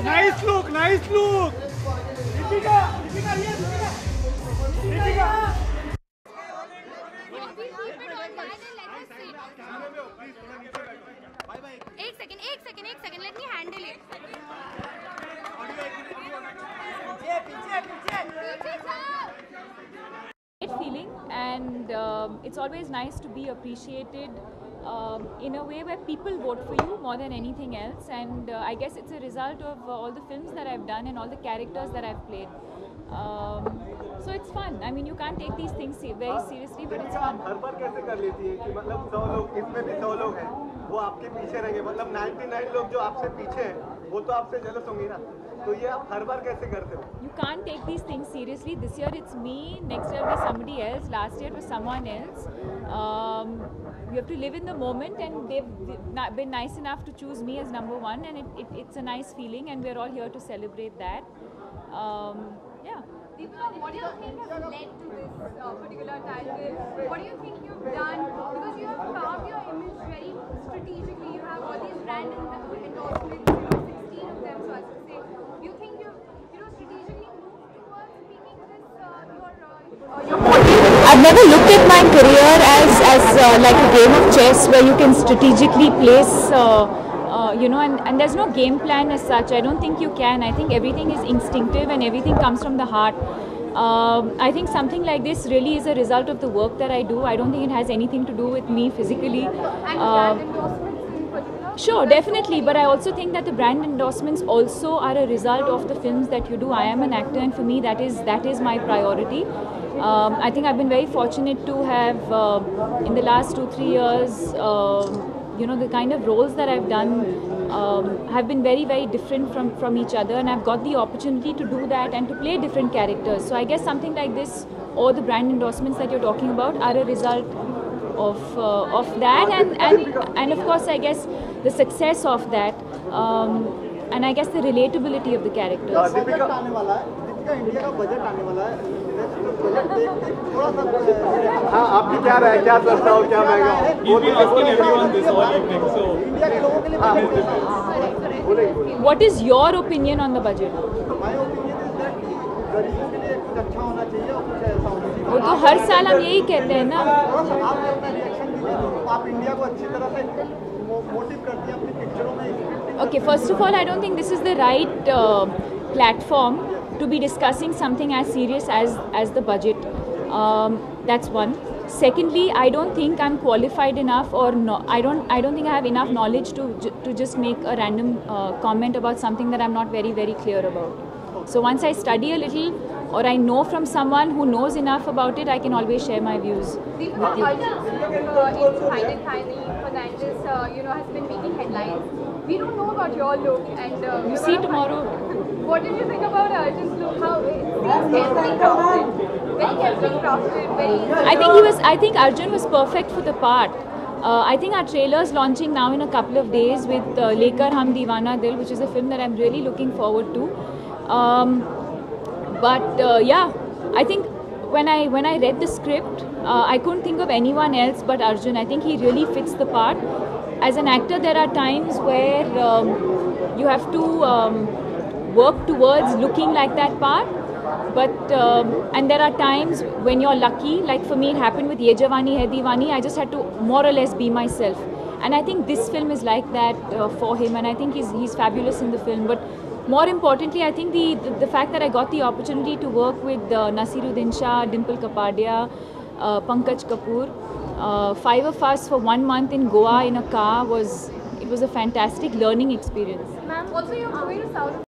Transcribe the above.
Nice look, nice look. एक second, let me handle it. Great feeling, and it's always nice to be appreciated in a way where people vote for you more than anything else, and I guess it's a result of all the films that I've done and all the characters that I've played. So it's fun. I mean, you can't take these things very seriously, but it's fun. हर बार कैसे कर लेती है कि मतलब 100 लोग, इसमें भी 100 लोग हैं, वो आपके पीछे रहेंगे, मतलब 99 लोग जो आपसे पीछे हैं वो तो आपसे जेलस होंगे ना, तो ये आप हर बार कैसे करते हो? You can't take these things seriously. This year it's me, next year it'll be somebody else, last year it was someone else. You have to live in the moment, and they've been nice enough to choose me as number one, and it's a nice feeling, and we're all here to celebrate that. Yeah. What do you think has led to this particular title? What do you think you've done? Because you have carved your image very strategically. You have all these brand endorsements, 16 of them, so as to say. Do you think you've strategically moved towards making this your portrait? I've never looked at my career as like a game of chess where you can strategically place, and there's no game plan as such. I don't think you can. I think everything is instinctive and everything comes from the heart. I think something like this really is a result of the work that I do. I don't think it has anything to do with me physically. And brand endorsements in particular? Sure, definitely, but I also think that the brand endorsements also are a result of the films that you do. I am an actor, and for me that is my priority. I think I've been very fortunate to have, in the last 2-3 years, the kind of roles that I've done have been very, very different from each other, and I've got the opportunity to do that and to play different characters. So I guess something like this, or the brand endorsements that you're talking about, are a result of that, and of course I guess the success of that, and I guess the relatability of the characters. Deepika, India का budget आने वाला है, budget देख थोड़ा सा हाँ, आपकी क्या राय, क्या सस्ता हो, क्या महंगा हो? He's been asking everyone this all evening, so India के लोगों के लिए बोलेंगे। What is your opinion on the budget? My opinion is that गरीबों के लिए कुछ अच्छा होना चाहिए और कुछ ऐसा होना चाहिए। वो तो हर साल हम यही कहते हैं ना। थोड़ा सा आप अपना रिएक्शन दीजिए, आप इंडिया को अच्छी तरह से मोटिव करती हैं अपनी पिक्चरों में। Okay, first of all, I don't think this is the right platform to be discussing something as serious as the budget. That's one. Secondly, I don't think I'm qualified enough, or no, I don't think I have enough knowledge to just make a random comment about something that I'm not very, very clear about. So once I study a little, or I know from someone who knows enough about it, I can always share my views with you. Fernandez, has been making headlines. We don't know about your look, and You see tomorrow. What did you think about Arjun's look? How it seems carefully crafted, very carefully crafted, I think Arjun was perfect for the part. I think our trailer's launching now in a couple of days with Lekar Hum Deewana Dil, which is a film that I'm really looking forward to. Yeah, I think when I read the script, I couldn't think of anyone else but Arjun. I think he really fits the part. As an actor, there are times where you have to work towards looking like that part, but and there are times when you're lucky, like for me it happened with Ye Jawani Hai Deewani. I just had to more or less be myself, and I think this film is like that for him, and I think he's fabulous in the film. But more importantly, I think the fact that I got the opportunity to work with Naseeruddin Shah, Dimple Kapadia, Pankaj Kapoor, 5 of us for 1 month in Goa in a car was a fantastic learning experience. Ma'am, also you're going to South